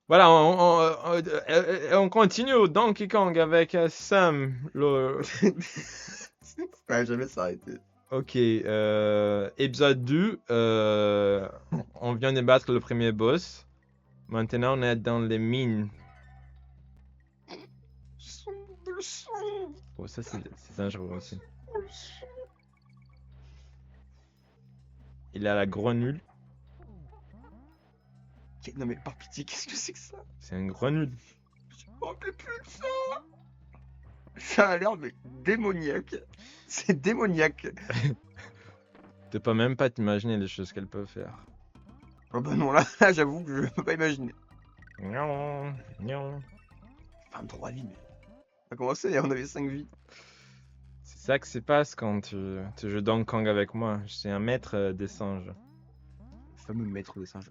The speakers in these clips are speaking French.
Voilà, on continue au Donkey Kong avec Sam. Ouais, jamais s'arrêter. Ok, épisode 2. On vient de battre le premier boss. Maintenant, on est dans les mines. Le son. Oh, ça, c'est dangereux aussi. Il a la grenouille. Non mais par pitié, qu'est-ce que c'est que ça? C'est une grenouille. Oh mais putain! Ça a l'air mais démoniaque. C'est démoniaque. Tu peux même pas t'imaginer les choses qu'elle peut faire. Oh bah non, là j'avoue que je peux pas imaginer. Gnon, gnon. 23 vies, mais... On a commencé, on avait 5 vies. C'est ça qui se passe quand tu joues Donkey Kong avec moi. Je suis un maître des singes. Le fameux maître des singes.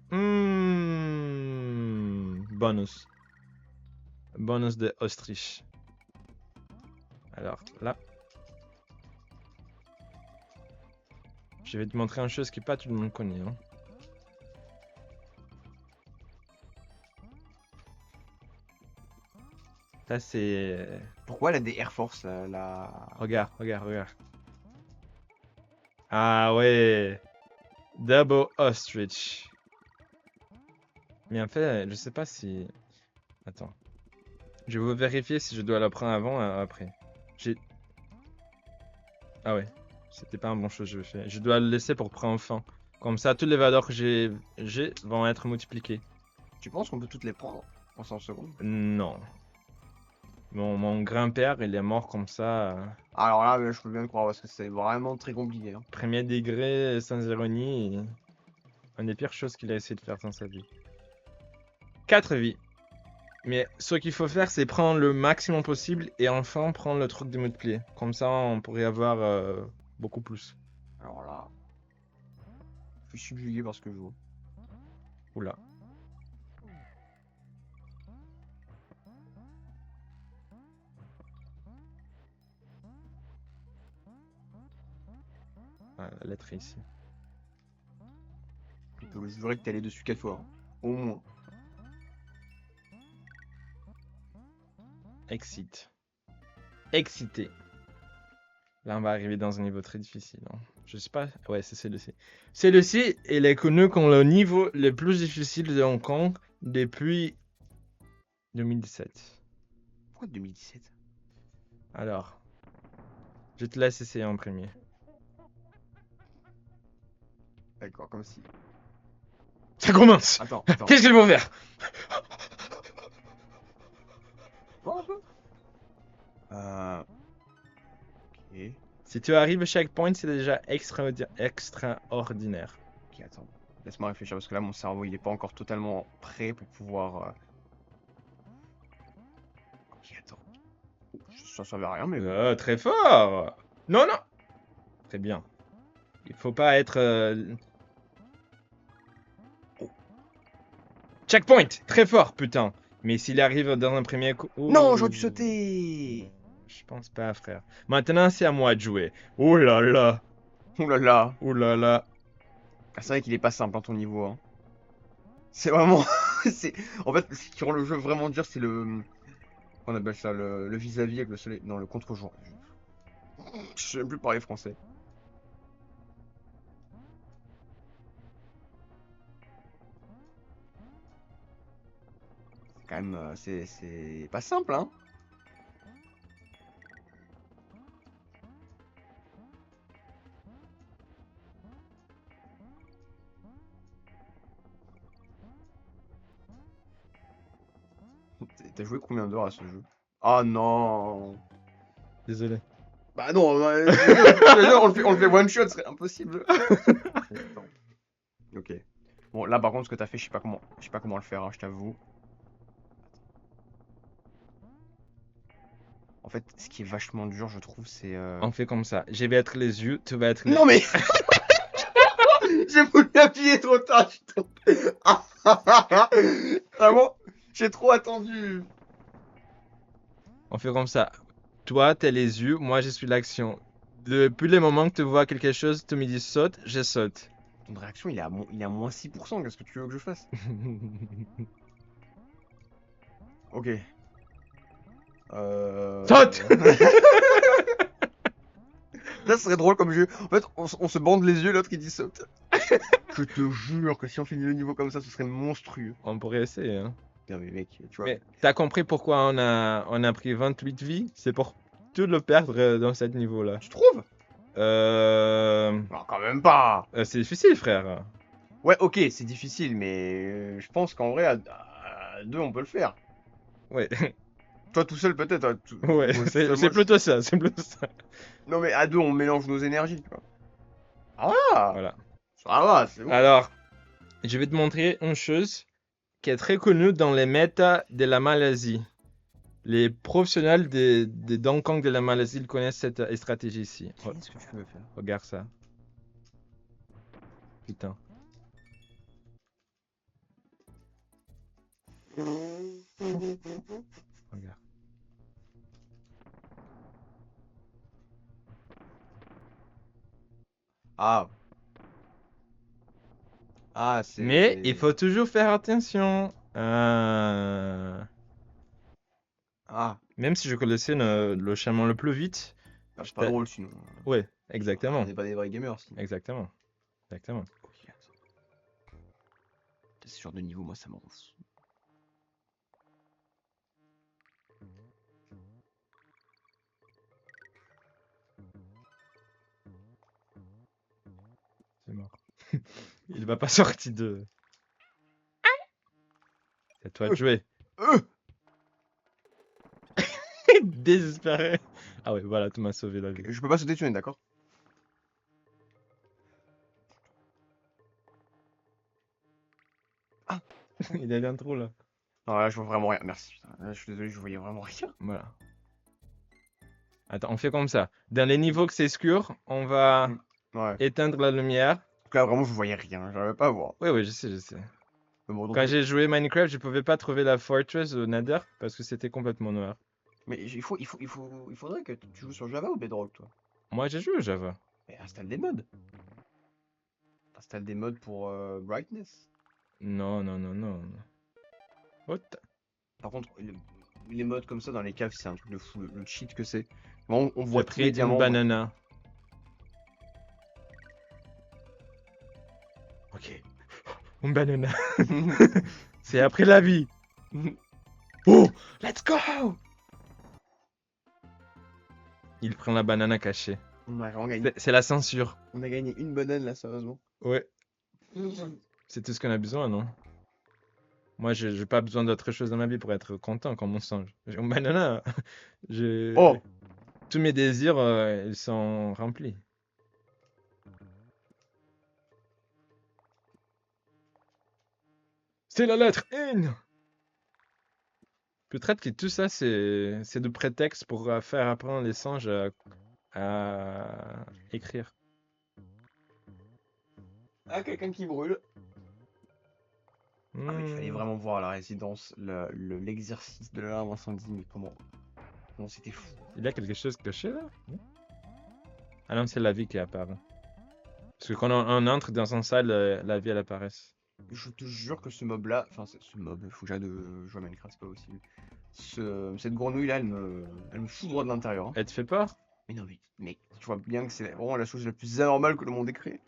Bonus. Bonus de Autriche. Alors là, je vais te montrer une chose que pas tout le monde connaît. Hein. Ça c'est... Pourquoi elle a des Air Force là? Regarde, regarde, regarde. Ah ouais. Double Ostrich. Mais en fait, je sais pas si... Attends. Je vais vérifier si je dois la prendre avant ou après. J'ai... Ah ouais. C'était pas un bon chose que je fais. Je dois le laisser pour prendre fin. Comme ça, tous les valeurs que j'ai vont être multipliées. Tu penses qu'on peut toutes les prendre en 100 secondes? Non. Mon grand-père, il est mort comme ça. Alors là, je peux bien le croire parce que c'est vraiment très compliqué. Hein. Premier degré, sans ironie. Une des pires choses qu'il a essayé de faire dans sa vie. 4 vies. Mais ce qu'il faut faire, c'est prendre le maximum possible et enfin prendre le truc de multiplier. Comme ça, on pourrait avoir beaucoup plus. Alors là, je suis subjugué par ce que je vois. Oula. Ah, la lettre est ici. Je peux jurer que t'es allé dessus 4 fois. Hein. Au moins. Excite. Excité. Là, on va arriver dans un niveau très difficile. Hein. Je sais pas. Ouais, c'est celui-ci. Celui-ci, il est connu comme le niveau le plus difficile de Hong Kong depuis 2017. Pourquoi 2017? Alors, je te laisse essayer en premier. D'accord, comme si. Ça commence. Attends. Qu'est-ce qu'il faut faire? Voir un peu. Ok. Si tu arrives à chaque point, c'est déjà extraordinaire. Ok, attends. Laisse-moi réfléchir parce que là, mon cerveau, il est pas encore totalement prêt pour pouvoir. Ok, attends. Ça servait à rien, mais bon. Très fort. Non, non. Très bien. Il faut pas être... Checkpoint. Très fort, putain. Mais s'il arrive dans un premier coup... Non, j'aurais dû sauter. Je pense pas, frère. Maintenant, c'est à moi de jouer. Oh là là. Ouh là là. Oh là là. Ah, c'est vrai qu'il est pas simple, hein, ton niveau. Hein. C'est vraiment. c'est... En fait, ce qui rend le jeu vraiment dur, c'est le. On appelle ça le vis-à-vis avec le soleil. Non, le contre-jour. Je sais même plus parler français. C'est quand même. C'est pas simple, hein. T'as joué combien d'heures à ce jeu? Ah non. Désolé. Bah non, on le fait one shot, ce serait impossible. Attends. Ok. Bon, là par contre, ce que t'as fait, je sais pas comment le faire, hein, je t'avoue. En fait, ce qui est vachement dur, je trouve, c'est. On fait comme ça. Je vais être les yeux, tu vas être les... Non mais j'ai voulu appuyer trop tard, je suis tombé. Vraiment, j'ai trop attendu. On fait comme ça. Toi, t'es les yeux, moi, je suis l'action. Depuis le moment que tu vois quelque chose, tu me dis saute, je saute. Ton de réaction, il est à moins 6%, qu'est-ce que tu veux que je fasse? Ok. Saute. Là, ce serait drôle comme jeu. En fait, on se bande les yeux, l'autre il dit saute. Je te jure que si on finit le niveau comme ça, ce serait monstrueux. On pourrait essayer, hein. Putain, mais mec, tu vois. Mais t'as compris pourquoi on a pris 28 vies? C'est pour tout le perdre dans ce niveau-là. Tu trouves? Euh... Non, quand même pas. c'est difficile, frère. Ouais, ok, c'est difficile, mais je pense qu'en vrai, à deux, on peut le faire. Ouais, Toi tout seul, peut-être. ouais, Moi, c'est moi, plutôt ça, c'est plutôt ça. Non, mais à deux, on mélange nos énergies, tu vois. Ah, Voilà. ça va, c'est bon. Alors, je vais te montrer une chose qui est très connue dans les méta de la Malaisie. Les professionnels des Hong Kong de la Malaisie ils connaissent cette stratégie ici. Qu'est-ce que tu veux faire? Regarde ça. Putain. Regarde. Ah. Ah, c'est... Mais il faut toujours faire attention. Ah, Même si je connaissais le chemin le plus vite. c'est pas drôle sinon. Ouais, On exactement. n'est pas des vrais gamers sinon. Exactement. Exactement. Ok, attends. Ce genre de niveau, moi, ça me rend fou. C'est mort. Il va pas sortir de. C'est à toi de jouer. Désespéré. Ah ouais, voilà, tu m'as sauvé la vie. Je peux pas sauter dessus, on est d'accord? Il a un trou là. Non, là, je vois vraiment rien. Merci. Putain. Là, je suis désolé, je voyais vraiment rien. Voilà. Attends, on fait comme ça. Dans les niveaux que c'est obscur, on va Ouais. éteindre la lumière. Donc là, vraiment, je voyais rien. J'arrivais pas à voir. Oui, oui, je sais, je sais. Mais bon, donc, Quand j'ai joué Minecraft, je pouvais pas trouver la fortress au Nether parce que c'était complètement noir. mais il faudrait que tu joues sur Java ou Bedrock, toi. Moi, j'ai joué au Java. Mais installe des mods. Installe des mods pour Brightness. Non, non, non, non. What? Par contre, les mods comme ça dans les caves, c'est un truc de fou. Le cheat que c'est. Bon, on voit J'ai tous pris les une diamants. banana. Ok. Une banana. C'est après la vie. Oh, let's go! Il prend la banane cachée. On a vraiment gagné. C'est la censure. On a gagné une banane là, sérieusement. Ouais. C'est tout ce qu'on a besoin, non? Moi, j'ai pas besoin d'autre chose dans ma vie pour être content comme mon singe. J'ai une banane. Oh! Tous mes désirs, ils sont remplis. C'est la lettre N! Peut-être que tout ça, c'est de prétexte pour faire apprendre les singes à écrire. Ah, quelqu'un qui brûle. Ah, mais il fallait Hmm. vraiment voir la résidence, l'exercice de l'alarme incendie, mais comment c'était fou. Il y a quelque chose caché là? Ah non, c'est la vie qui apparaît. Parce que quand on entre dans une salle, la vie elle apparaît. Je te jure que ce mob là, enfin ce mob, faut que j'aille de jouer à Minecraft, c'est pas possible. Cette grenouille là, elle me fout droit de l'intérieur. Hein. Elle te fait peur? Mais non, mais tu vois bien que c'est vraiment la chose la plus anormale que le monde ait créée.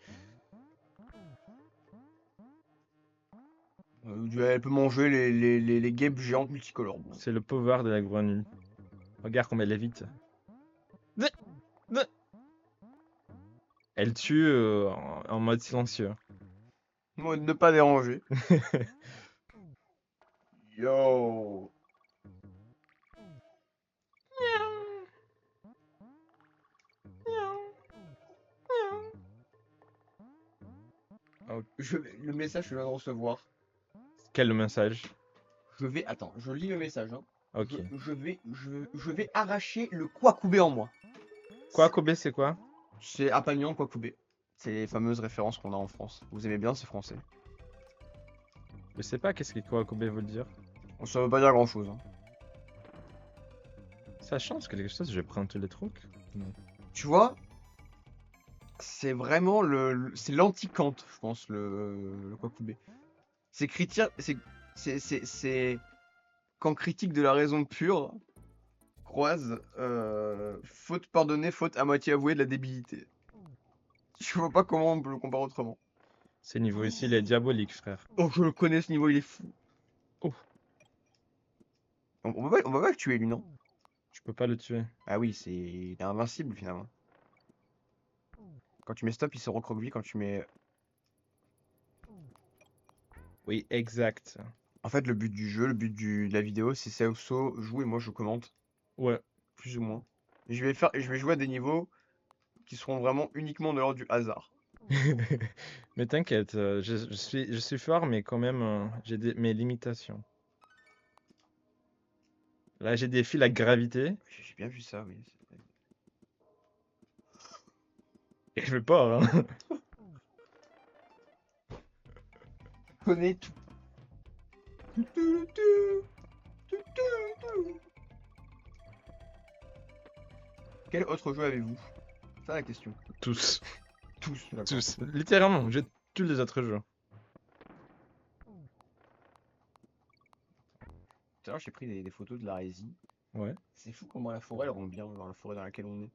Elle peut manger les guêpes géantes multicolores. Bon. C'est le pouvoir de la grenouille. Regarde comme elle est vite. Elle tue en mode silencieux. Mode ne pas déranger. Yo. Le message que je viens de recevoir. Quel message? Attends, je lis le message. Hein. Ok. Je vais arracher le Kwakubé en moi. Quoi, Kobe, c'est quoi? C'est Apagnan Kwakubé. C'est les fameuses références qu'on a en France. Vous aimez bien, c'est français. Je sais pas qu'est-ce que quoi Kobe veut dire. Ça veut pas dire grand chose. Hein. Ça change quelque chose, je vais prendre tous les trucs. Non. Tu vois, c'est vraiment c'est l'anti-Kant, je pense, le Kwakubé. C'est chrétien, c'est quand critique de la raison pure croise faute pardonnée, faute à moitié avouée de la débilité. Je vois pas comment on peut le comparer autrement. Ce niveau ici, il est diabolique, frère. Oh, je le connais, ce niveau, il est fou. Oh, On va pas le tuer, lui, non? je peux pas le tuer. Ah oui, il est invincible, finalement. Quand tu mets stop, il se recroqueville. Quand tu mets... Oui, exact. En fait, le but du jeu, de la vidéo, c'est Saoso joue et moi, je commente, Ouais. plus ou moins. Et je vais jouer à des niveaux qui seront vraiment uniquement de l'ordre du hasard. Mais t'inquiète, je suis fort, mais quand même, mes limitations. Là, j'ai des fils à gravité J'ai bien vu ça, oui. et je vais pas, hein. Je connais tout. Quel autre jeu avez-vous? C'est ça la question. Tous. Tous, d'accord. Tous. Littéralement, j'ai tous les autres jeux. Tout à l'heure, j'ai pris des photos de la Résie. Ouais. C'est fou comment la forêt elle rend bien dans la forêt dans laquelle on est.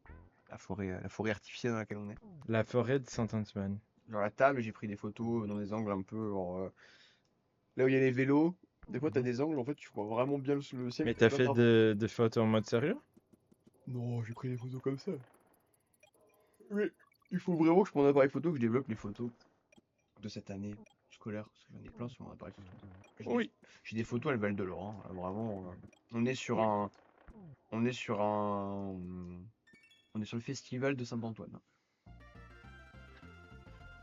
La forêt artificielle dans laquelle on est. La forêt de Saint-Antoine. Genre la table, j'ai pris des photos dans des angles un peu genre, là où il y a les vélos. Des fois, t'as des angles, en fait, tu vois vraiment bien le ciel. Mais Tu t'as peux fait pas des photos en mode sérieux? Non, j'ai pris des photos comme ça. Mais il faut vraiment que je prenne un appareil photo, que je développe les photos de cette année scolaire. Parce que j'en ai plein sur mon appareil photo. Oui. J'ai des photos, elles valent de l'or, hein. Vraiment, on est sur Oui. un. On est sur un. On est sur le festival de Saint-Antoine.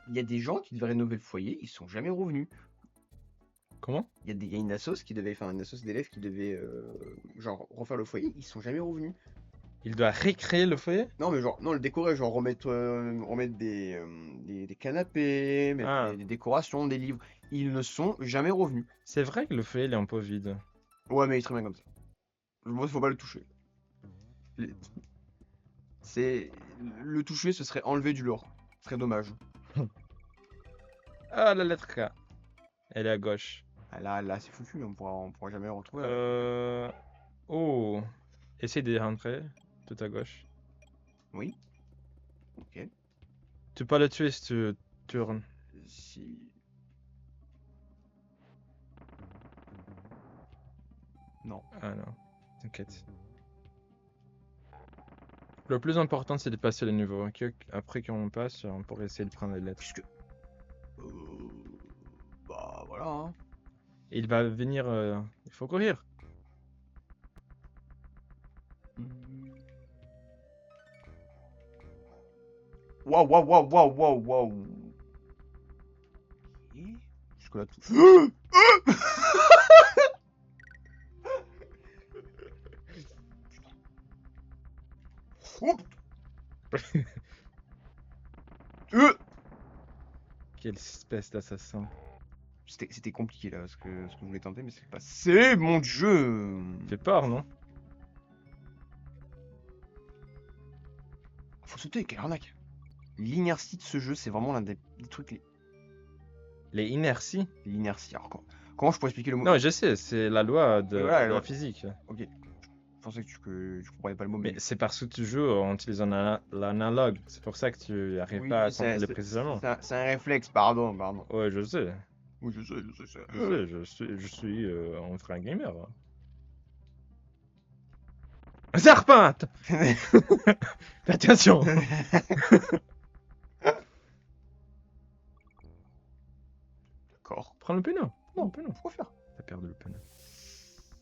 Il y a des gens qui devaient rénover le foyer, ils sont jamais revenus. Comment? Il y a une assos qui devait, enfin une assos d'élèves qui devait genre refaire le foyer, ils sont jamais revenus. Il doit récréer le foyer? Non mais genre non le décorer, genre remettre des canapés, mettre Ah, des décorations, des livres. Ils ne sont jamais revenus. c'est vrai que le foyer, il est un peu vide. Ouais mais il est très bien comme ça. Moi faut pas le toucher. Les- C'est le toucher, ce serait enlever du lore. Ce serait dommage. Ah, la lettre K. Elle est à gauche. Ah, là c'est foutu, on pourra jamais le retrouver. Euh... Oh. Essaye de rentrer. Tout à gauche. Oui. Ok. Tu peux pas le tuer si tu tournes. Si. Non. Ah non. T'inquiète. Le plus important, c'est de passer le niveau. Ok, après qu'on passe, on pourrait essayer de prendre les lettres. Puisque. Euh, Bah voilà. Hein. Et il va venir. Il faut courir. Waouh, waouh, waouh, waouh, waouh, waouh. Ok. Jusque-là tout. Oh, Quelle espèce d'assassin. C'était compliqué là, ce que je voulais tenter, mais c'est pas. C'est mon jeu. Fait peur, non? Faut sauter, quelle arnaque. L'inertie de ce jeu, c'est vraiment l'un des trucs. Les inerties? L'inertie. Alors, comment je pourrais expliquer le mot? Non, je sais, c'est la loi de, Oui, voilà, de la physique. Ok. Je pensais que tu comprenais pas le mot, Mais mais. c'est parce que tu joues en utilisant l'analogue. C'est pour ça que tu arrives Oui, pas à contrôler précisément. c'est un réflexe, pardon, pardon. Ouais, je sais. Oui, je sais, je sais. Je suis un vrai gamer. Hein. Un serpent! Fais attention! D'accord. Prends le pneu. Non, Le pneu. pourquoi faire? T'as perdu le pneu.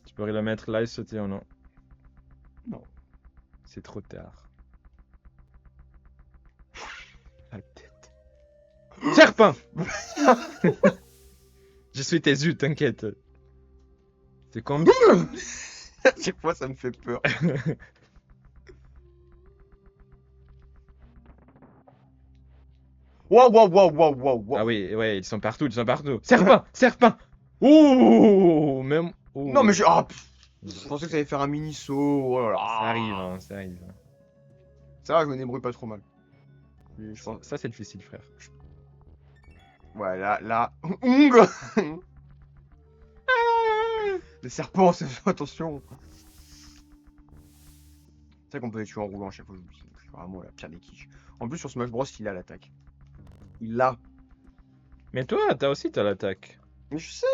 Tu pourrais le mettre là et sauter ou non? Non. C'est trop tard. Ah, tête. Serpent! Je suis tes yeux, t'inquiète. C'est comme... À chaque fois, ça me fait peur. Waouh, waouh, waouh, waouh, waouh, waouh. Ah oui, ouais, ils sont partout, ils sont partout. Serpent! Serpent! Ouh! Même... ouh. Non, mais je. Ah, je pensais que ça allait faire un mini saut. Oh là là. Ça arrive, hein, ça arrive. Ça va, je me débrouille pas trop mal. Je pense. Ça, c'est difficile, frère. Ouais, là. Oung. Les serpents, attention. C'est vrai qu'on peut les tuer en roulant à chaque fois. C'est vraiment la pire des quiches. En plus, sur Smash Bros, il a l'attaque. Il l'a. Mais toi, t'as l'attaque. Mais je sais,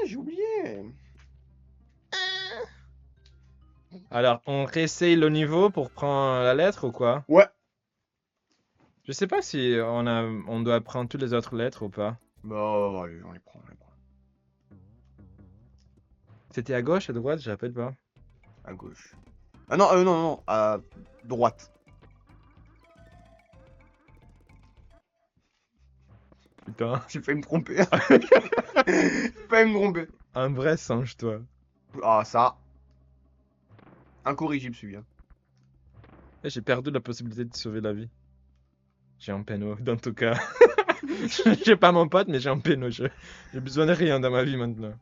j'ai oublié. Alors, on réessaye le niveau pour prendre la lettre ou quoi? Ouais. Je sais pas si on doit prendre toutes les autres lettres ou pas. Bah, allez, on les prend, on les prend. C'était à gauche, à droite, je rappelle pas. À gauche. Ah non, non, non, à droite. Putain, J'ai failli me tromper. J'ai failli me tromper. un vrai singe, toi. Ah, ça. Incorrigible celui-là. Eh, j'ai perdu la possibilité de sauver la vie. J'ai un péno, dans tout cas. J'ai pas mon pote, mais j'ai un péno. J'ai besoin de rien dans ma vie maintenant.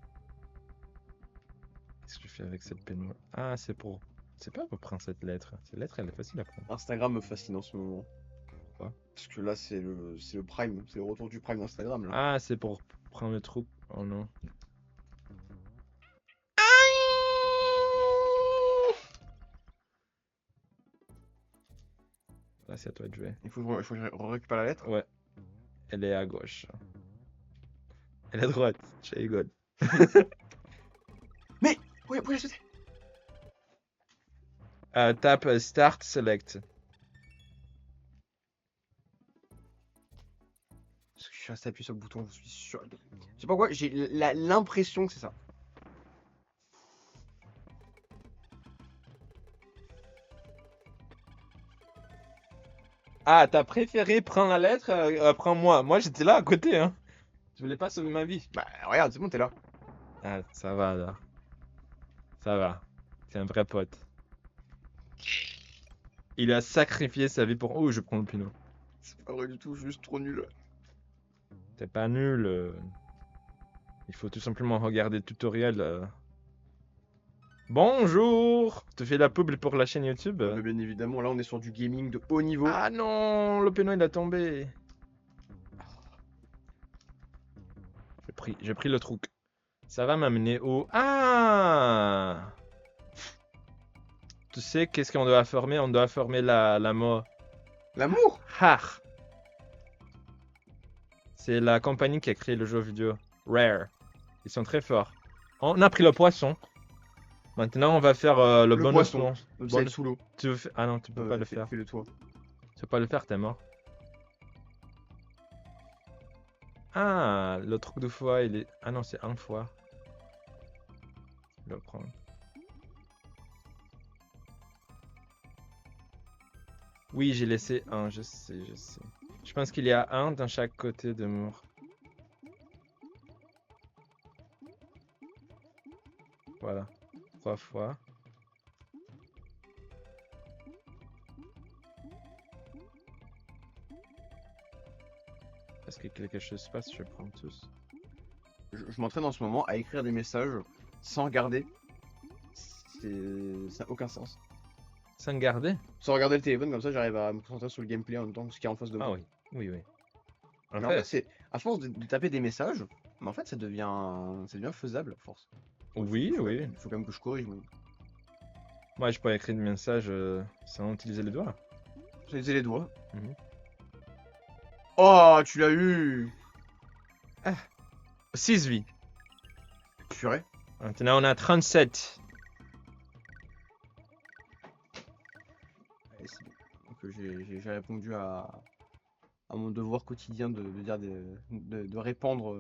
Qu'est-ce que je fais avec cette péno? Ah, c'est pour... C'est pas pour prendre cette lettre. Cette lettre, elle est facile à prendre. Instagram me fascine en ce moment. Pourquoi? Parce que là, c'est le prime. C'est le retour du prime d'Instagram, là. Ah, c'est pour prendre le trou. Oh non. Là, c'est à toi de jouer. Il faut que je récupère la lettre. Ouais. Elle est à gauche. Elle est à droite. Je rigole. Mais pourquoi j'ai sauté? Tape Start Select. Parce que je suis resté appuyé sur le bouton, je suis sûr. Je sais pas pourquoi, j'ai l'impression que c'est ça. Ah, t'as préféré prendre la lettre, prends moi. Moi, j'étais là à côté, hein. Je voulais pas sauver ma vie. Bah regarde, c'est bon, t'es là. Ah, ça va, là. Ça va. C'est un vrai pote. Il a sacrifié sa vie pour... Oh, je prends le pinot. C'est pas vrai du tout, je suis juste trop nul. T'es pas nul. Il faut tout simplement regarder le tutoriel. Bonjour! Tu fais la pub pour la chaîne YouTube? Ouais, mais bien évidemment, là on est sur du gaming de haut niveau. Ah non, le péno il a tombé. J'ai pris le truc. Ça va m'amener où? Ah! Tu sais qu'est-ce qu'on doit former? On doit former la mort. L'amour! Har! C'est la compagnie qui a créé le jeu vidéo. Rare. Ils sont très forts. On a pris le poisson. Maintenant, on va faire le bonus poisson. plan. Donc ça va être sous l'eau. Tu veux Ah non, tu peux pas le faire. Fais-le toi. Tu peux pas le faire, t'es mort. Ah, le truc de foie, il est... Ah non, c'est un foie. Je vais le prendre. Oui, j'ai laissé un, je sais, je sais. Je pense qu'il y a un dans chaque côté de mur. Voilà. 3 fois. Est-ce que quelque chose se passe? Je prends tous. Je m'entraîne en ce moment à écrire des messages sans regarder. Ça n'a aucun sens. Sans garder? Sans regarder le téléphone, comme ça j'arrive à me concentrer sur le gameplay en même temps que ce qui est en face de moi. Ah oui, oui, oui. En Mais en fait, c'est à force de taper des messages, mais en fait ça devient faisable à force. Oui, oui. Il faut quand même que je corrige. Moi, je peux écrire des messages sans utiliser les doigts. J'ai utilisé les doigts. Mhm. Oh, tu l'as eu! 6 vies. Purée. Maintenant, on a 37. Allez, c'est bon. Donc j'ai répondu à mon devoir quotidien de dire de répandre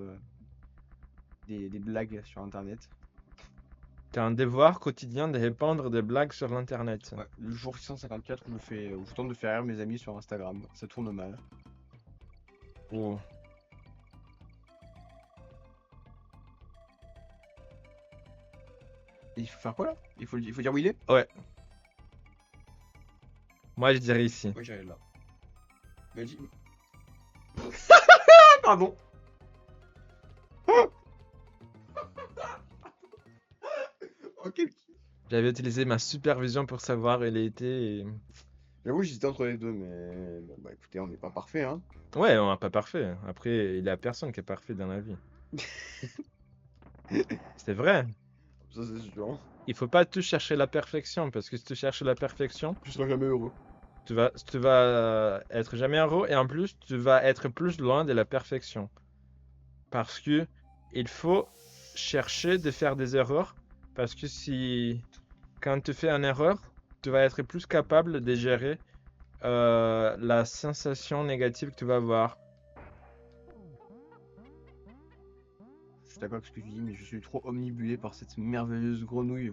des blagues sur internet. T'as un devoir quotidien de répandre des blagues sur l'internet. Ouais, le jour 654 où je tente de faire rire mes amis sur Instagram. Ça tourne mal. Oh. Et il faut faire quoi là? Il faut dire où il est? Moi, je dirais ici. Moi j'irai là. Mais dis... Pardon. Ok. J'avais utilisé ma supervision pour savoir où il était. J'avoue, j'hésitais entre les deux, mais bon, bah écoutez, on n'est pas parfait, hein. Ouais, on n'est pas parfait. Après, il y a personne qui est parfait dans la vie. C'est vrai. Ça, c'est sûr. Il faut pas tout chercher la perfection, parce que si tu cherches la perfection, Je serai jamais heureux. tu vas être jamais heureux, et en plus, tu vas être plus loin de la perfection. Parce que il faut chercher de faire des erreurs, parce que quand tu fais une erreur, tu vas être plus capable de gérer la sensation négative que tu vas avoir. Je suis d'accord avec ce que tu dis, mais je suis trop omnibulé par cette merveilleuse grenouille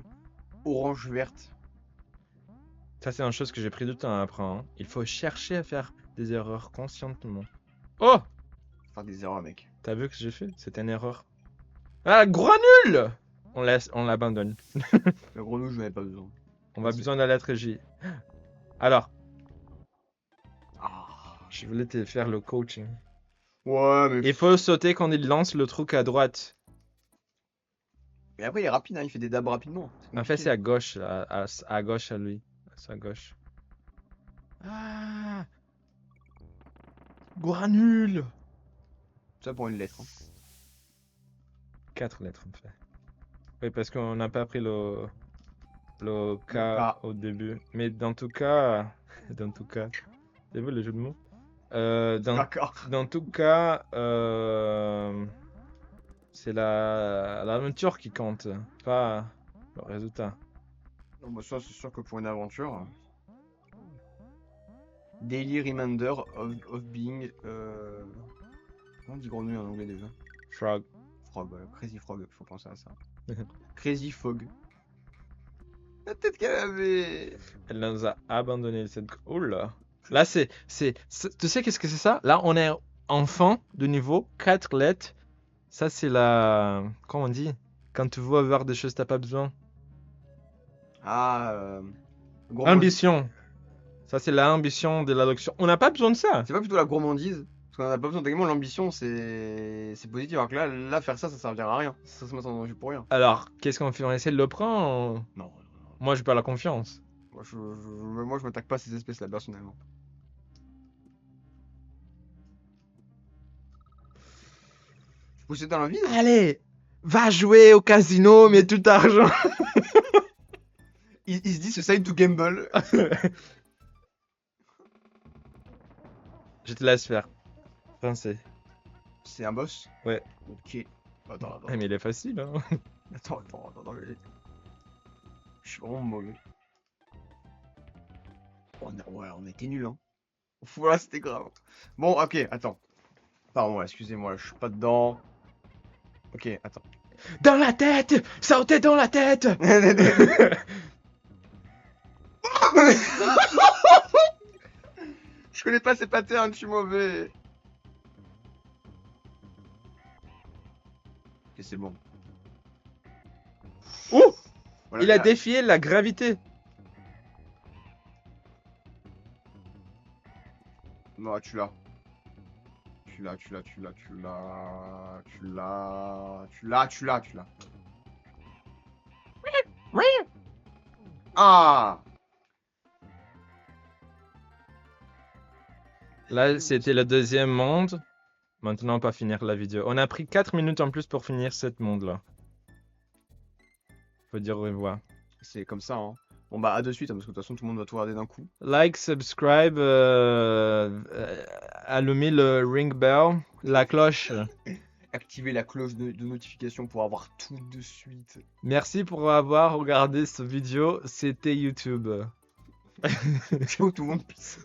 orange-verte. Ça, c'est une chose que j'ai pris du temps à apprendre. Il faut chercher à faire des erreurs conscientement. Oh! Faire des erreurs, mec. T'as vu ce que j'ai fait? C'était une erreur. Ah, gros nul! On l'abandonne. La grenouille, je n'en avais pas besoin. On va C'est- besoin de la lettre J. Alors, Ah. je voulais te faire le coaching. Ouais, mais... Il faut sauter quand il lance le truc à droite. Mais après, il est rapide, hein, il fait des dabs rapidement. En fait, c'est à gauche, à gauche à lui. C'est à gauche. Ah! Gros nul! Ça pour une lettre. Hein. 4 lettres, en fait. Oui, parce qu'on n'a pas pris le K K. au début. Mais dans tout cas... Dans tout cas... T'as vu le jeu de mots? D'accord. Dans tout cas, c'est l'aventure qui compte, pas le résultat. Non, bah ça, c'est sûr que pour une aventure... Daily reminder of being... Comment on dit grenouille en anglais déjà? Frog. Frog, voilà. Crazy Frog, faut penser à ça. Crazy Fog. La tête qu'elle avait. Elle nous a abandonné cette... Oh là! Là, tu sais qu'est-ce que c'est ça? Là, on est enfant de niveau 4 lettres. Ça, c'est la... Comment on dit? Quand tu veux avoir des choses que t'as pas besoin. Ah, Ambition. Ça, c'est l'ambition de l'adoption. On n'a pas besoin de ça. C'est pas plutôt la gourmandise? Parce qu'on en a pas besoin. Techniquement, l'ambition, c'est positif. Alors que là, faire ça, ça servira à rien. Ça se met en danger pour rien. Alors, qu'est-ce qu'on fait? On essaie de le prendre? Non. Moi, j'ai pas la confiance. Moi, je m'attaque pas à ces espèces-là, personnellement. Pousser dans la vie? Allez, va jouer au casino, mets tout argent. Il se dit, c'est ça to gamble. Je te laisse faire. Français. C'est un boss? Ouais. Ok. Attends. Mais il est facile, hein. Attends. Je suis vraiment mauvais. On était nuls, hein. Voilà, c'était grave. Bon, ok, attends. Pardon, excusez-moi, je suis pas dedans. Ok, attends. Dans la tête! Sautez dans la tête! Je connais pas ces patterns, je suis mauvais. Ok, c'est bon. Oh! Voilà, Il a là. défié la gravité. Non, tu l'as. Ah! Là, c'était le deuxième monde. Maintenant, on va finir la vidéo. On a pris 4 minutes en plus pour finir ce monde-là. Faut dire au revoir. C'est comme ça, hein. Bon, bah, à de suite, hein, parce que de toute façon, tout le monde va tout regarder d'un coup. Like, subscribe, allumez le ring bell, la cloche. Activez la cloche de notification pour avoir tout de suite. Merci pour avoir regardé cette vidéo. C'était YouTube. Ciao, tout le monde, peace.